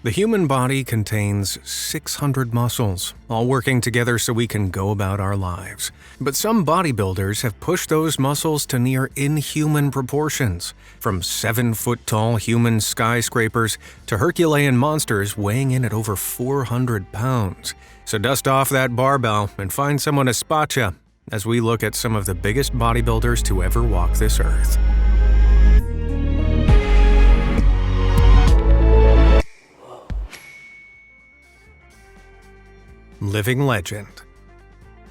The human body contains 600 muscles, all working together so we can go about our lives. But some bodybuilders have pushed those muscles to near inhuman proportions, from 7-foot-tall human skyscrapers to Herculean monsters weighing in at over 400 pounds. So dust off that barbell and find someone to spot ya as we look at some of the biggest bodybuilders to ever walk this earth. Living legend.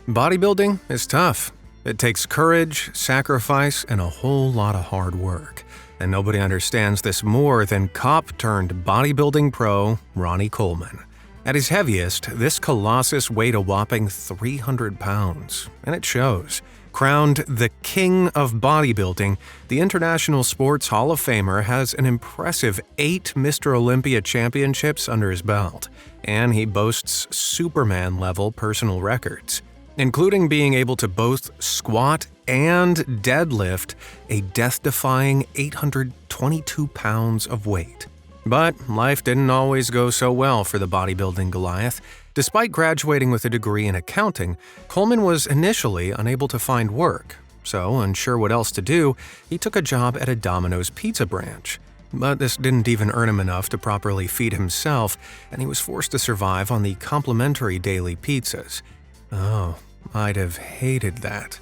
Bodybuilding is tough. It takes courage, sacrifice, and a whole lot of hard work. And nobody understands this more than cop-turned-bodybuilding pro Ronnie Coleman. At his heaviest, this colossus weighed a whopping 300 pounds, and it shows. Crowned the king of bodybuilding, the International Sports Hall of Famer has an impressive 8 Mr. Olympia championships under his belt, and he boasts Superman-level personal records, including being able to both squat and deadlift a death-defying 822 pounds of weight. But life didn't always go so well for the bodybuilding Goliath. Despite graduating with a degree in accounting, Coleman was initially unable to find work. So, unsure what else to do, he took a job at a Domino's pizza branch. But this didn't even earn him enough to properly feed himself, and he was forced to survive on the complimentary daily pizzas. Oh, I'd have hated that.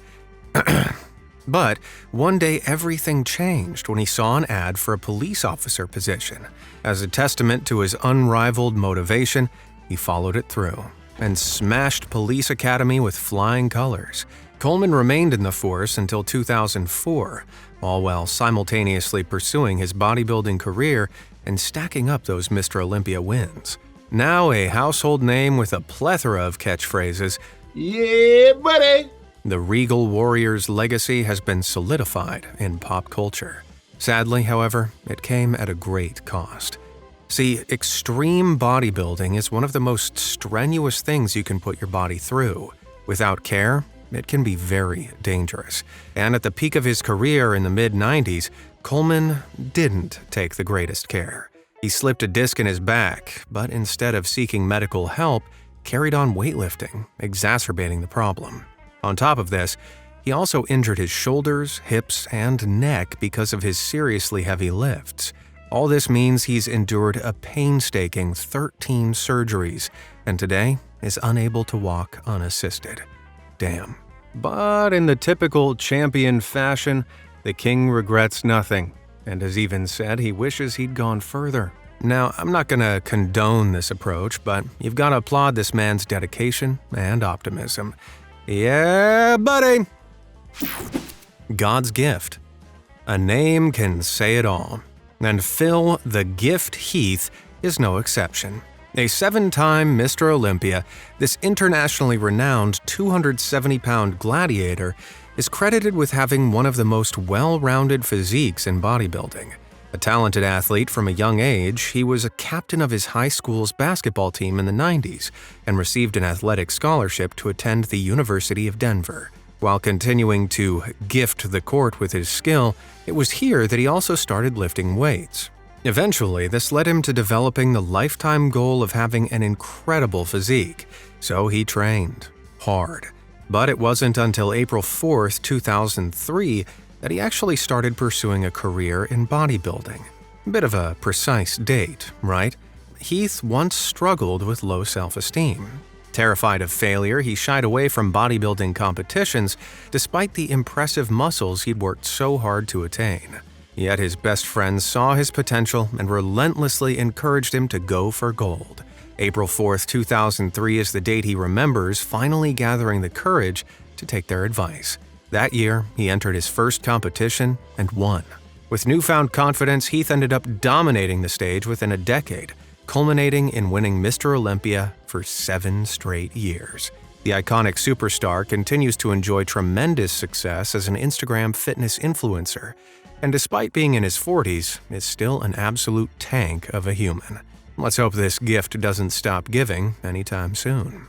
But one day everything changed when he saw an ad for a police officer position. As a testament to his unrivaled motivation, he followed it through and smashed Police Academy with flying colors. Coleman remained in the force until 2004, all while simultaneously pursuing his bodybuilding career and stacking up those Mr. Olympia wins. Now a household name with a plethora of catchphrases, "Yeah, buddy!" The Regal Warrior's legacy has been solidified in pop culture. Sadly, however, it came at a great cost. See, extreme bodybuilding is one of the most strenuous things you can put your body through. Without care, it can be very dangerous. And at the peak of his career in the mid-90s, Coleman didn't take the greatest care. He slipped a disc in his back, but instead of seeking medical help, carried on weightlifting, exacerbating the problem. On top of this, he also injured his shoulders, hips, and neck because of his seriously heavy lifts. All this means he's endured a painstaking 13 surgeries, and today is unable to walk unassisted. Damn. But in the typical champion fashion, the king regrets nothing, and has even said he wishes he'd gone further. Now, I'm not gonna condone this approach, but you've gotta applaud this man's dedication and optimism. Yeah, buddy! God's gift. A name can say it all. And Phil the Gift Heath is no exception. A 7-time Mr. Olympia, this internationally renowned 270-pound gladiator is credited with having one of the most well-rounded physiques in bodybuilding. A talented athlete from a young age, he was a captain of his high school's basketball team in the 90s and received an athletic scholarship to attend the University of Denver. While continuing to gift the court with his skill, it was here that he also started lifting weights. Eventually, this led him to developing the lifetime goal of having an incredible physique, so he trained hard. But it wasn't until April 4th, 2003, that he actually started pursuing a career in bodybuilding. A bit of a precise date, right? Heath once struggled with low self-esteem. Terrified of failure, he shied away from bodybuilding competitions despite the impressive muscles he'd worked so hard to attain. Yet his best friends saw his potential and relentlessly encouraged him to go for gold. April 4th, 2003 is the date he remembers finally gathering the courage to take their advice. That year, he entered his first competition and won. With newfound confidence, Heath ended up dominating the stage within a decade, culminating in winning Mr. Olympia for 7 straight years. The iconic superstar continues to enjoy tremendous success as an Instagram fitness influencer, and despite being in his 40s, is still an absolute tank of a human. Let's hope this gift doesn't stop giving anytime soon.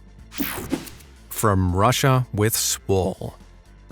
From Russia with Swole.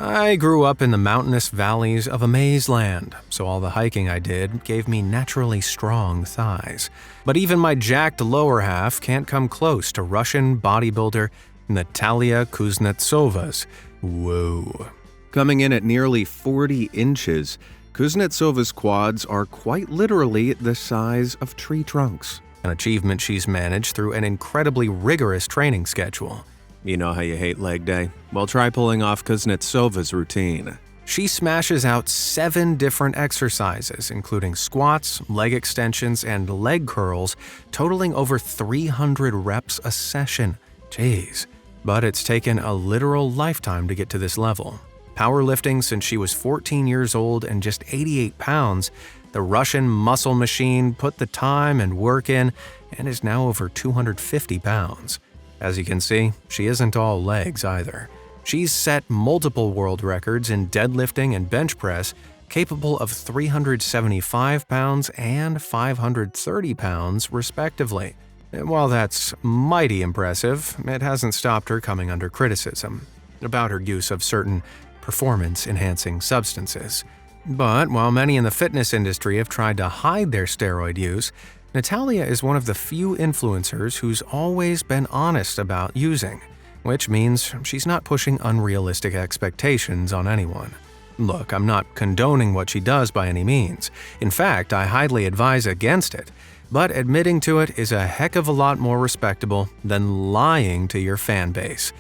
I grew up in the mountainous valleys of a maze land, so all the hiking I did gave me naturally strong thighs. But even my jacked lower half can't come close to Russian bodybuilder Natalia Kuznetsova's. Whoa. Coming in at nearly 40 inches, Kuznetsova's quads are quite literally the size of tree trunks, an achievement she's managed through an incredibly rigorous training schedule. You know how you hate leg day? Well, try pulling off Kuznetsova's routine. She smashes out 7 different exercises, including squats, leg extensions, and leg curls, totaling over 300 reps a session. Jeez. But it's taken a literal lifetime to get to this level. Powerlifting since she was 14 years old and just 88 pounds, the Russian muscle machine put the time and work in and is now over 250 pounds. As you can see, she isn't all legs either. She's set multiple world records in deadlifting and bench press, capable of 375 pounds and 530 pounds, respectively. And while that's mighty impressive, it hasn't stopped her coming under criticism about her use of certain performance-enhancing substances. But while many in the fitness industry have tried to hide their steroid use, Natalia is one of the few influencers who's always been honest about using, which means she's not pushing unrealistic expectations on anyone. Look, I'm not condoning what she does by any means. In fact, I highly advise against it. But admitting to it is a heck of a lot more respectable than lying to your fan base.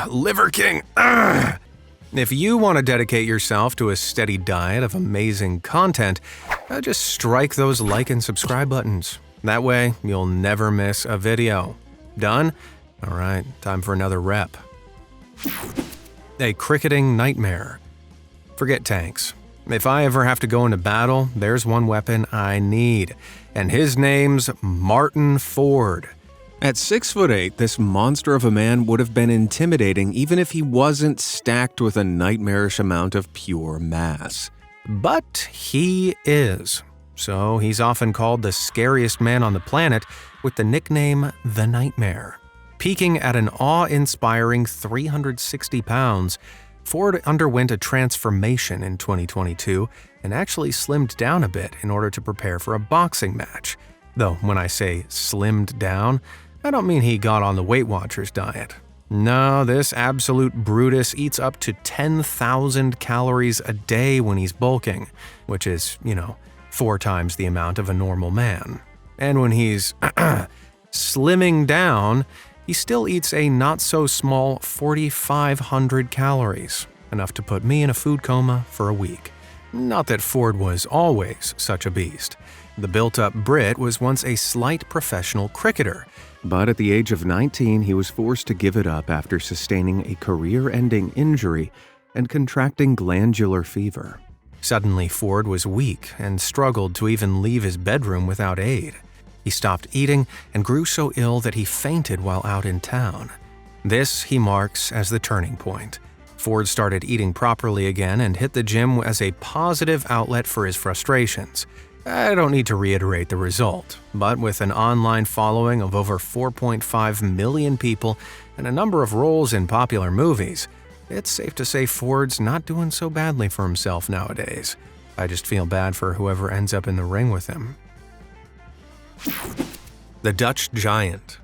Liver King. If you want to dedicate yourself to a steady diet of amazing content, just strike those like and subscribe buttons. That way, you'll never miss a video. Done? Alright, time for another rep. A cricketing nightmare. Forget tanks. If I ever have to go into battle, there's one weapon I need, and his name's Martin Ford. At 6'8", this monster of a man would have been intimidating even if he wasn't stacked with a nightmarish amount of pure mass. But he is. So he's often called the scariest man on the planet with the nickname The Nightmare. Peaking at an awe-inspiring 360 pounds, Ford underwent a transformation in 2022 and actually slimmed down a bit in order to prepare for a boxing match. Though when I say slimmed down, I don't mean he got on the Weight Watchers diet. No, this absolute Brutus eats up to 10,000 calories a day when he's bulking, which is, 4 times the amount of a normal man. And when he's slimming down, he still eats a not-so-small 4,500 calories, enough to put me in a food coma for a week. Not that Ford was always such a beast. The built-up Brit was once a slight professional cricketer, but at the age of 19 he was forced to give it up after sustaining a career-ending injury and contracting glandular fever. Suddenly, Ford was weak and struggled to even leave his bedroom without aid. He stopped eating and grew so ill that he fainted while out in town. This he marks as the turning point. Ford started eating properly again and hit the gym as a positive outlet for his frustrations. I don't need to reiterate the result, but with an online following of over 4.5 million people and a number of roles in popular movies, it's safe to say Ford's not doing so badly for himself nowadays. I just feel bad for whoever ends up in the ring with him. The Dutch Giant.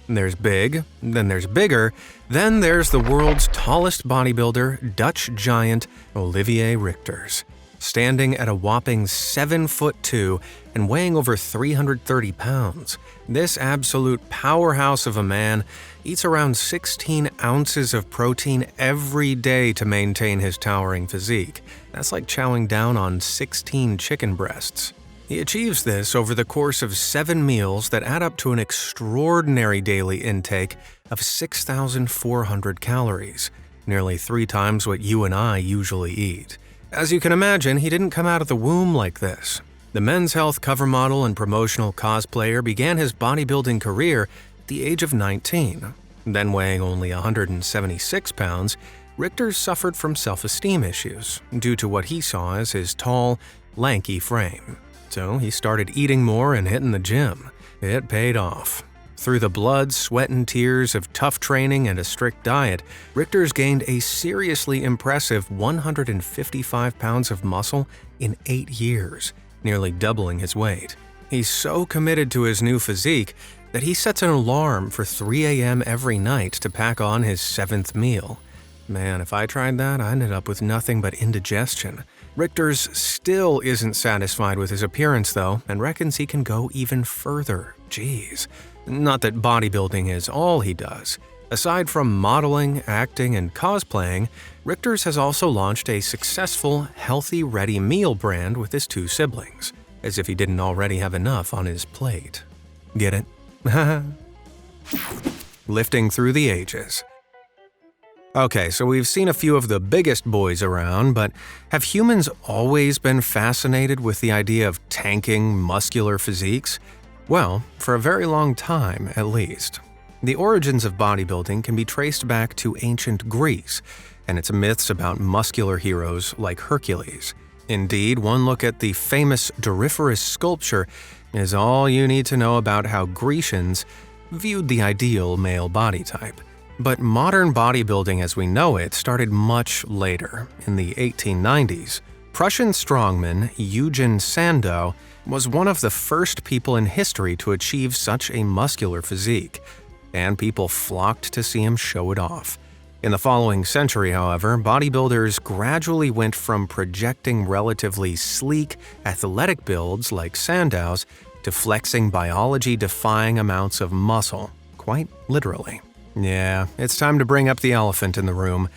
There's big, then there's bigger, then there's the world's tallest bodybuilder, Dutch giant Olivier Richters. Standing at a whopping 7'2" and weighing over 330 pounds, this absolute powerhouse of a man eats around 16 ounces of protein every day to maintain his towering physique. That's like chowing down on 16 chicken breasts. He achieves this over the course of 7 meals that add up to an extraordinary daily intake of 6,400 calories, nearly 3 times what you and I usually eat. As you can imagine, he didn't come out of the womb like this. The Men's Health cover model and promotional cosplayer began his bodybuilding career at the age of 19. Then weighing only 176 pounds, Richter suffered from self-esteem issues due to what he saw as his tall, lanky frame. So he started eating more and hitting the gym. It paid off. Through the blood, sweat, and tears of tough training and a strict diet, Richter's gained a seriously impressive 155 pounds of muscle in 8 years, nearly doubling his weight. He's so committed to his new physique that he sets an alarm for 3 a.m. every night to pack on his 7th meal. Man, if I tried that, I ended up with nothing but indigestion. Richter's still isn't satisfied with his appearance, though, and reckons he can go even further. Jeez. Not that bodybuilding is all he does. Aside from modeling, acting, and cosplaying, Richter's has also launched a successful, healthy, ready meal brand with his 2 siblings, as if he didn't already have enough on his plate. Get it? Lifting through the ages. Okay, so we've seen a few of the biggest boys around, but have humans always been fascinated with the idea of tanking muscular physiques? Well, for a very long time, at least. The origins of bodybuilding can be traced back to ancient Greece and its myths about muscular heroes like Hercules. Indeed, one look at the famous Doryphorus sculpture is all you need to know about how Grecians viewed the ideal male body type. But modern bodybuilding as we know it started much later, in the 1890s. Prussian strongman Eugen Sandow was one of the first people in history to achieve such a muscular physique, and people flocked to see him show it off. In the following century, however, bodybuilders gradually went from projecting relatively sleek, athletic builds like Sandow's to flexing biology-defying amounts of muscle, quite literally. Yeah, it's time to bring up the elephant in the room: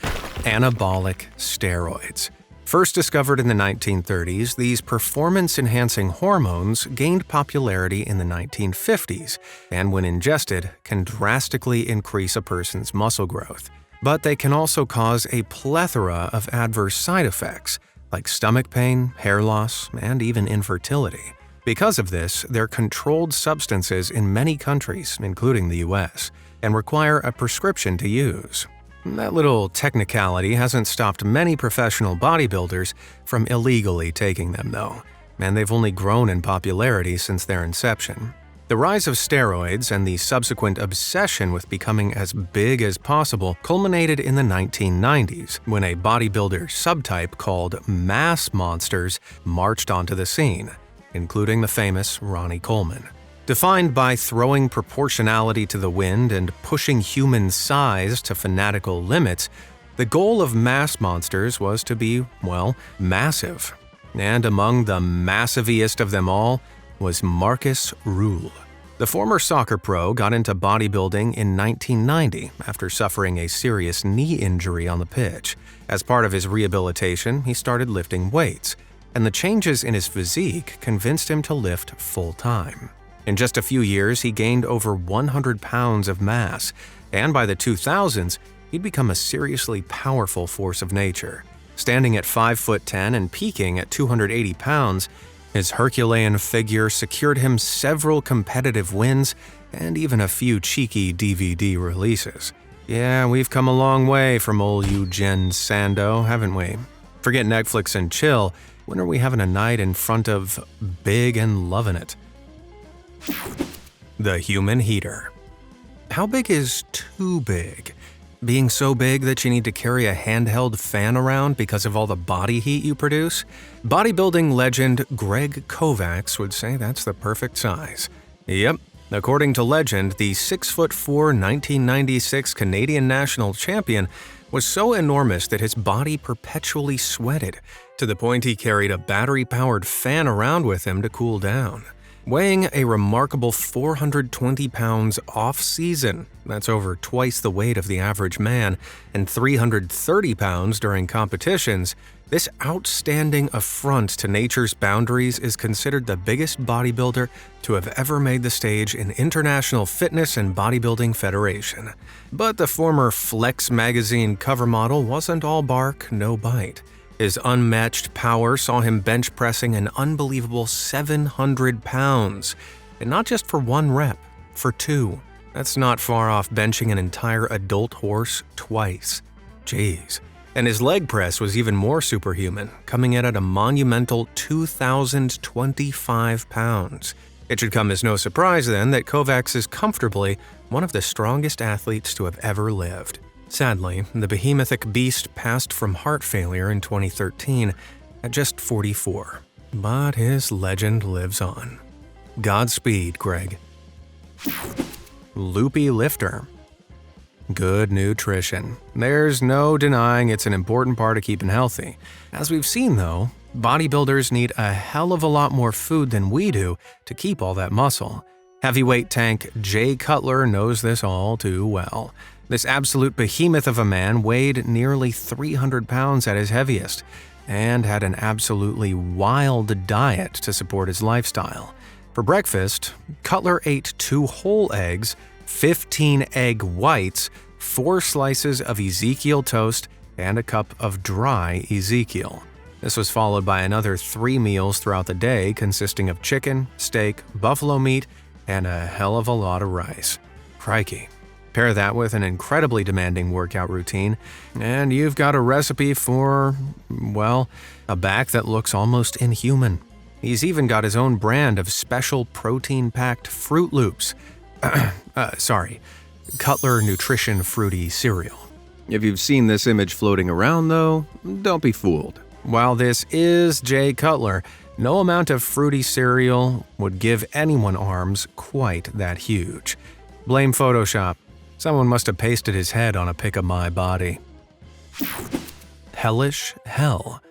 anabolic steroids. First discovered in the 1930s, these performance-enhancing hormones gained popularity in the 1950s, and when ingested, can drastically increase a person's muscle growth. But they can also cause a plethora of adverse side effects, like stomach pain, hair loss, and even infertility. Because of this, they're controlled substances in many countries, including the US, and require a prescription to use. That little technicality hasn't stopped many professional bodybuilders from illegally taking them, though, and they've only grown in popularity since their inception. The rise of steroids and the subsequent obsession with becoming as big as possible culminated in the 1990s, when a bodybuilder subtype called mass monsters marched onto the scene, including the famous Ronnie Coleman. Defined by throwing proportionality to the wind and pushing human size to fanatical limits, the goal of mass monsters was to be, well, massive. And among the massiviest of them all was Marcus Rule. The former soccer pro got into bodybuilding in 1990 after suffering a serious knee injury on the pitch. As part of his rehabilitation, he started lifting weights, and the changes in his physique convinced him to lift full-time. In just a few years, he gained over 100 pounds of mass, and by the 2000s, he'd become a seriously powerful force of nature. Standing at 5'10" and peaking at 280 pounds, his Herculean figure secured him several competitive wins and even a few cheeky DVD releases. Yeah, we've come a long way from old Eugen Sandow, haven't we? Forget Netflix and chill. When are we having a night in front of Big and Lovin' It? The human heater. How big is too big? Being so big that you need to carry a handheld fan around because of all the body heat you produce? Bodybuilding legend Greg Kovacs would say that's the perfect size. Yep, according to legend, the 6'4" 1996 Canadian national champion was so enormous that his body perpetually sweated, to the point he carried a battery-powered fan around with him to cool down. Weighing a remarkable 420 pounds off-season, that's over twice the weight of the average man, and 330 pounds during competitions, this outstanding affront to nature's boundaries is considered the biggest bodybuilder to have ever made the stage in International Fitness and Bodybuilding Federation. But the former Flex magazine cover model wasn't all bark, no bite. His unmatched power saw him bench pressing an unbelievable 700 pounds, and not just for one rep, for two. That's not far off benching an entire adult horse twice. Jeez. And his leg press was even more superhuman, coming in at a monumental 2,025 pounds. It should come as no surprise then that Kovacs is comfortably one of the strongest athletes to have ever lived. Sadly, the behemothing beast passed from heart failure in 2013 at just 44. But his legend lives on. Godspeed, Greg. Loopy lifter. Good nutrition. There's no denying it's an important part of keeping healthy. As we've seen though, bodybuilders need a hell of a lot more food than we do to keep all that muscle. Heavyweight tank Jay Cutler knows this all too well. This absolute behemoth of a man weighed nearly 300 pounds at his heaviest and had an absolutely wild diet to support his lifestyle. For breakfast, Cutler ate 2 whole eggs, 15 egg whites, 4 slices of Ezekiel toast, and a cup of dry Ezekiel. This was followed by another 3 meals throughout the day consisting of chicken, steak, buffalo meat, and a hell of a lot of rice. Crikey. Pair that with an incredibly demanding workout routine, and you've got a recipe for, well, a back that looks almost inhuman. He's even got his own brand of special protein-packed Fruit Loops. Cutler Nutrition Fruity Cereal. If you've seen this image floating around though, don't be fooled. While this is Jay Cutler, no amount of fruity cereal would give anyone arms quite that huge. Blame Photoshop. Someone must have pasted his head on a pic of my body. Hellish Hell.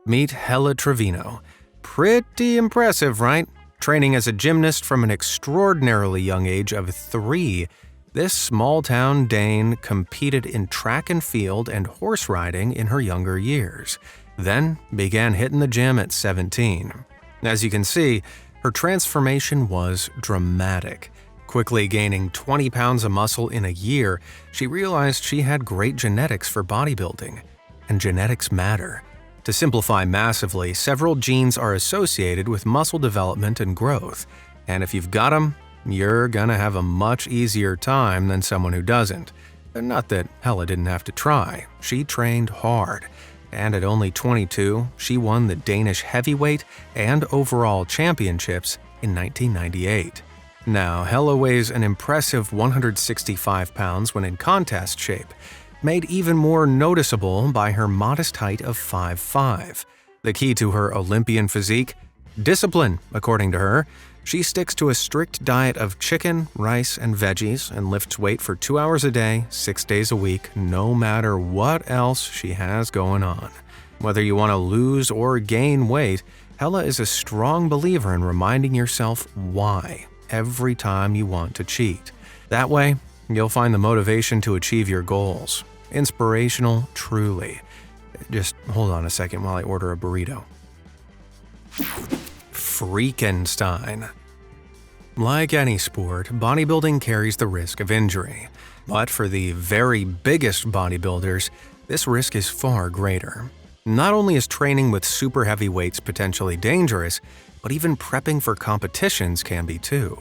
Meet Hella Trevino. Pretty impressive, right? Training as a gymnast from an extraordinarily young age of 3, this small-town Dane competed in track and field and horse riding in her younger years, then began hitting the gym at 17. As you can see, her transformation was dramatic. Quickly gaining 20 pounds of muscle in a year, she realized she had great genetics for bodybuilding. And genetics matter. To simplify massively, several genes are associated with muscle development and growth, and if you've got them, you're gonna have a much easier time than someone who doesn't. Not that Hella didn't have to try. She trained hard, and at only 22, she won the Danish heavyweight and overall championships in 1998. Now, Hella weighs an impressive 165 pounds when in contest shape, made even more noticeable by her modest height of 5'5". The key to her Olympian physique? Discipline, according to her. She sticks to a strict diet of chicken, rice, and veggies and lifts weight for 2 hours a day, 6 days a week, no matter what else she has going on. Whether you want to lose or gain weight, Hella is a strong believer in reminding yourself why every time you want to cheat. That way, you'll find the motivation to achieve your goals. Inspirational, truly. Just hold on a second while I order a burrito. Freakenstein. Like any sport, bodybuilding carries the risk of injury. But for the very biggest bodybuilders, this risk is far greater. Not only is training with super heavy weights potentially dangerous, but even prepping for competitions can be too.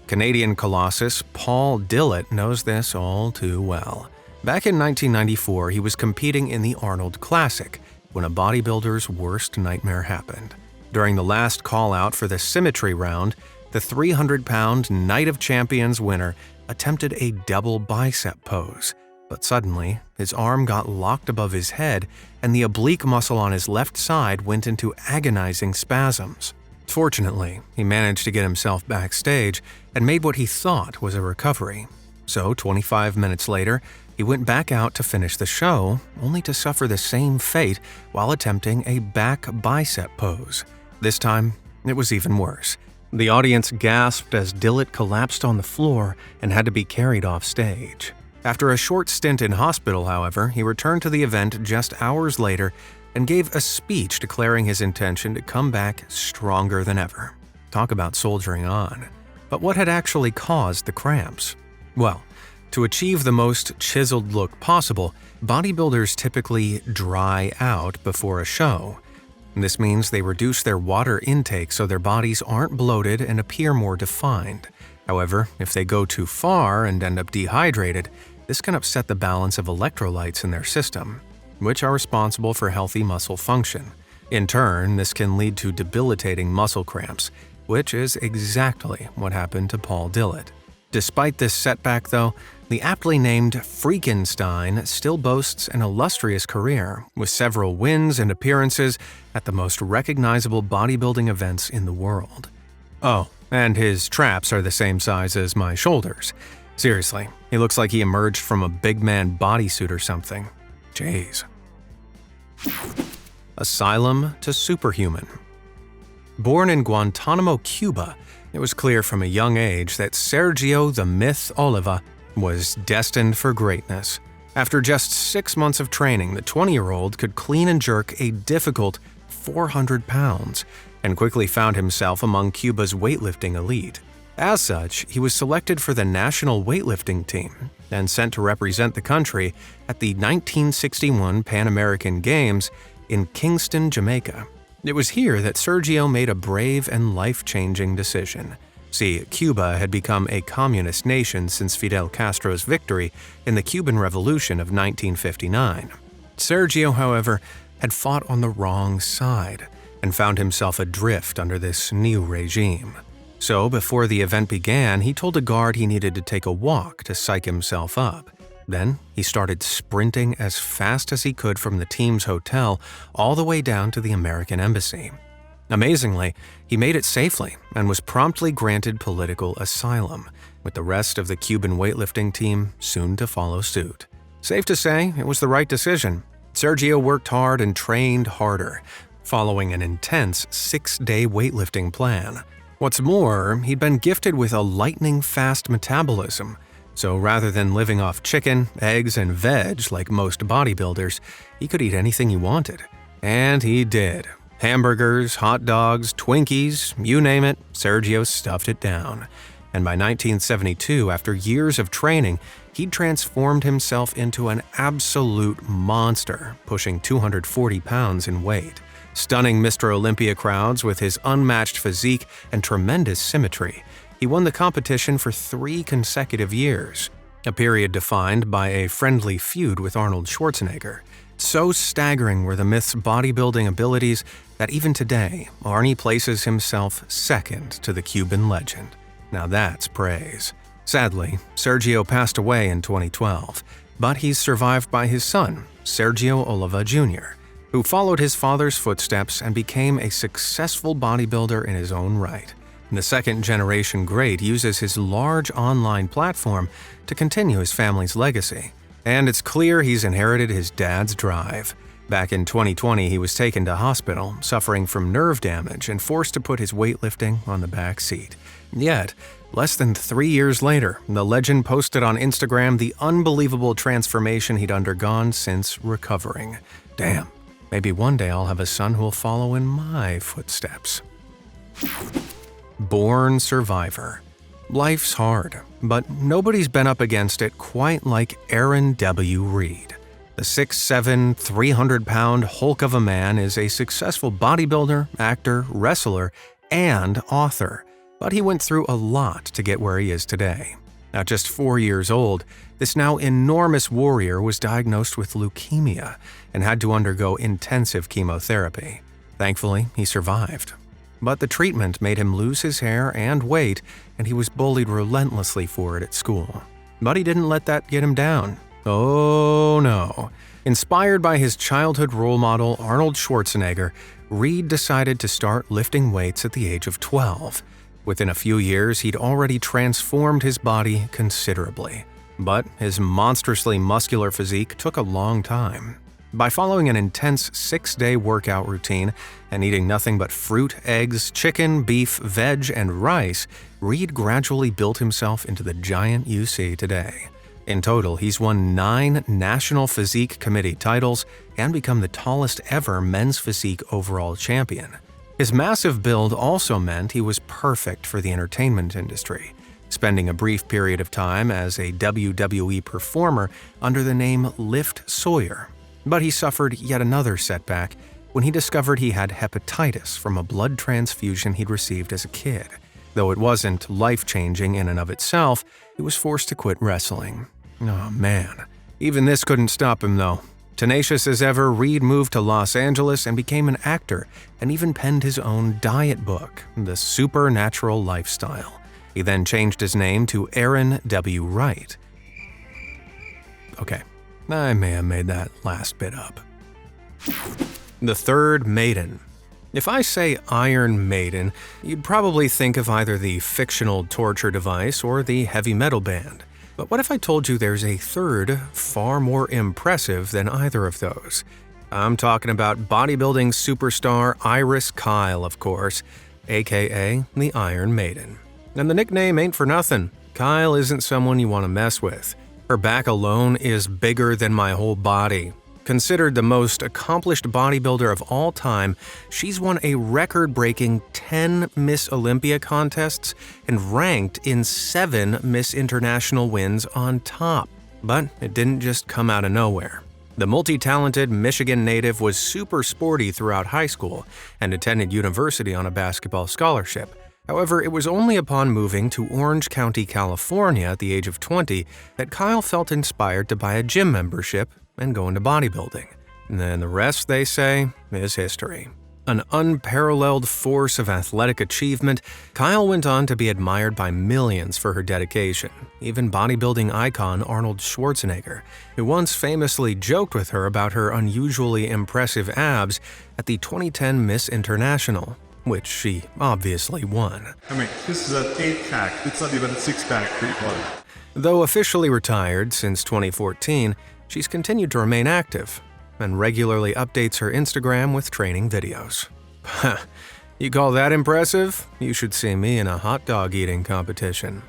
Canadian colossus Paul Dillett knows this all too well. Back in 1994, he was competing in the Arnold Classic when a bodybuilder's worst nightmare happened. During the last call-out for the symmetry round, the 300-pound Night of Champions winner attempted a double bicep pose, but suddenly his arm got locked above his head and the oblique muscle on his left side went into agonizing spasms. Fortunately, he managed to get himself backstage and made what he thought was a recovery. So 25 minutes later, he went back out to finish the show, only to suffer the same fate while attempting a back bicep pose. This time, it was even worse. The audience gasped as Dillett collapsed on the floor and had to be carried off stage. After a short stint in hospital, however, he returned to the event just hours later and gave a speech declaring his intention to come back stronger than ever. Talk about soldiering on. But what had actually caused the cramps? Well, to achieve the most chiseled look possible, bodybuilders typically dry out before a show. This means they reduce their water intake so their bodies aren't bloated and appear more defined. However, if they go too far and end up dehydrated, this can upset the balance of electrolytes in their system, which are responsible for healthy muscle function. In turn, this can lead to debilitating muscle cramps, which is exactly what happened to Paul Dillett. Despite this setback, though, the aptly named Freakenstein still boasts an illustrious career, with several wins and appearances at the most recognizable bodybuilding events in the world. Oh, and his traps are the same size as my shoulders. Seriously, he looks like he emerged from a big man bodysuit or something. Jeez. Asylum to superhuman. Born in Guantanamo, Cuba, it was clear from a young age that Sergio the Myth Oliva was destined for greatness. After just 6 months of training, the 20-year-old could clean and jerk a difficult 400 pounds and quickly found himself among Cuba's weightlifting elite. As such, he was selected for the national weightlifting team and sent to represent the country at the 1961 Pan American Games in Kingston, Jamaica. It was here that Sergio made a brave and life-changing decision. See, Cuba had become a communist nation since Fidel Castro's victory in the Cuban Revolution of 1959. Sergio, however, had fought on the wrong side and found himself adrift under this new regime. So, before the event began, he told a guard he needed to take a walk to psych himself up. Then, he started sprinting as fast as he could from the team's hotel all the way down to the American embassy. Amazingly, he made it safely and was promptly granted political asylum, with the rest of the Cuban weightlifting team soon to follow suit. Safe to say, it was the right decision. Sergio worked hard and trained harder, following an intense 6-day weightlifting plan. What's more, he'd been gifted with a lightning-fast metabolism, so rather than living off chicken, eggs, and veg like most bodybuilders, he could eat anything he wanted. And he did. Hamburgers, hot dogs, Twinkies, you name it, Sergio stuffed it down. And by 1972, after years of training, he'd transformed himself into an absolute monster, pushing 240 pounds in weight. Stunning Mr. Olympia crowds with his unmatched physique and tremendous symmetry, he won the competition for 3 consecutive years, a period defined by a friendly feud with Arnold Schwarzenegger. So staggering were the Myth's bodybuilding abilities that even today, Arnie places himself second to the Cuban legend. Now that's praise. Sadly, Sergio passed away in 2012, but he's survived by his son, Sergio Oliva Jr., who followed his father's footsteps and became a successful bodybuilder in his own right. The second-generation great uses his large online platform to continue his family's legacy, and it's clear he's inherited his dad's drive. Back in 2020, he was taken to hospital, suffering from nerve damage and forced to put his weightlifting on the back seat. Yet, less than 3 years later, the legend posted on Instagram the unbelievable transformation he'd undergone since recovering. Damn, maybe one day I'll have a son who'll follow in my footsteps. Born survivor. Life's hard, but nobody's been up against it quite like Aaron W. Reed. The 6'7", 300-pound hulk of a man is a successful bodybuilder, actor, wrestler, and author, but he went through a lot to get where he is today. At just 4 years old, this now enormous warrior was diagnosed with leukemia and had to undergo intensive chemotherapy. Thankfully, he survived. But the treatment made him lose his hair and weight, and he was bullied relentlessly for it at school. But he didn't let that get him down. Oh no. Inspired by his childhood role model Arnold Schwarzenegger, Reed decided to start lifting weights at the age of 12. Within a few years, he'd already transformed his body considerably. But his monstrously muscular physique took a long time. By following an intense 6-day workout routine and eating nothing but fruit, eggs, chicken, beef, veg, and rice, Reed gradually built himself into the giant you see today. In total, he's won 9 National Physique Committee titles and become the tallest ever men's physique overall champion. His massive build also meant he was perfect for the entertainment industry, spending a brief period of time as a WWE performer under the name Lift Sawyer. But he suffered yet another setback when he discovered he had hepatitis from a blood transfusion he'd received as a kid. Though it wasn't life-changing in and of itself, he was forced to quit wrestling. Oh man, even this couldn't stop him though. Tenacious as ever, Reed moved to Los Angeles and became an actor, and even penned his own diet book, The Supernatural Lifestyle. He then changed his name to Aaron W. Wright. Okay, I may have made that last bit up. The Third Maiden. If I say Iron Maiden, you'd probably think of either the fictional torture device or the heavy metal band. But what if I told you there's a third, far more impressive than either of those? I'm talking about bodybuilding superstar Iris Kyle, of course, aka the Iron Maiden. And the nickname ain't for nothing. Kyle isn't someone you want to mess with. Her back alone is bigger than my whole body. Considered the most accomplished bodybuilder of all time, she's won a record-breaking 10 Miss Olympia contests and ranked in 7 Miss International wins on top. But it didn't just come out of nowhere. The multi-talented Michigan native was super sporty throughout high school and attended university on a basketball scholarship. However, it was only upon moving to Orange County, California at the age of 20 that Kyle felt inspired to buy a gym membership and go into bodybuilding. And then the rest, they say, is history. An unparalleled force of athletic achievement, Kyle went on to be admired by millions for her dedication. Even bodybuilding icon Arnold Schwarzenegger, who once famously joked with her about her unusually impressive abs at the 2010 Miss International, which she obviously won. I mean, this is an 8-pack. It's not even a 6-pack people. Though officially retired since 2014, she's continued to remain active and regularly updates her Instagram with training videos. You call that impressive? You should see me in a hot dog eating competition.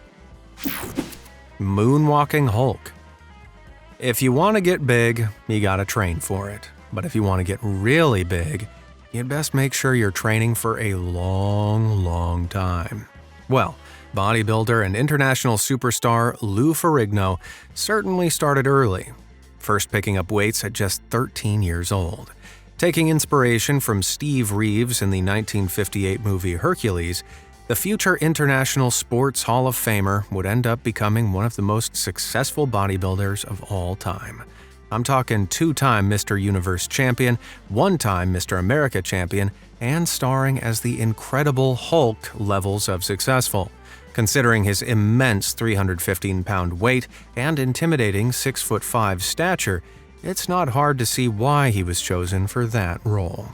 Moonwalking Hulk. If you want to get big, you gotta train for it. But if you want to get really big, you'd best make sure you're training for a long time. Well, bodybuilder and international superstar Lou Ferrigno certainly started early, first picking up weights at just 13 years old. Taking inspiration from Steve Reeves in the 1958 movie Hercules, the future International Sports Hall of Famer would end up becoming one of the most successful bodybuilders of all time. I'm talking 2-time Mr. Universe champion, 1-time Mr. America champion, and starring as the Incredible Hulk levels of successful. Considering his immense 315-pound weight and intimidating 6'5" stature, it's not hard to see why he was chosen for that role.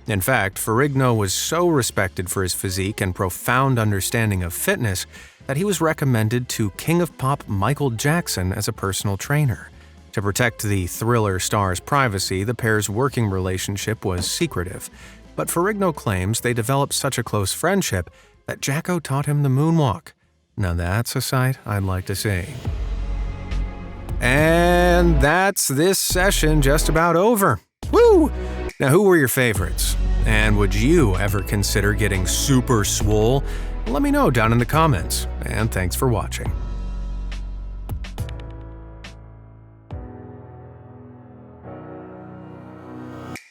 In fact, Ferrigno was so respected for his physique and profound understanding of fitness that he was recommended to King of Pop Michael Jackson as a personal trainer. To protect the Thriller star's privacy, the pair's working relationship was secretive, but Ferrigno claims they developed such a close friendship that Jacko taught him the moonwalk. Now that's a sight I'd like to see. And that's this session just about over. Woo! Now who were your favorites? And would you ever consider getting super swole? Let me know down in the comments, and thanks for watching.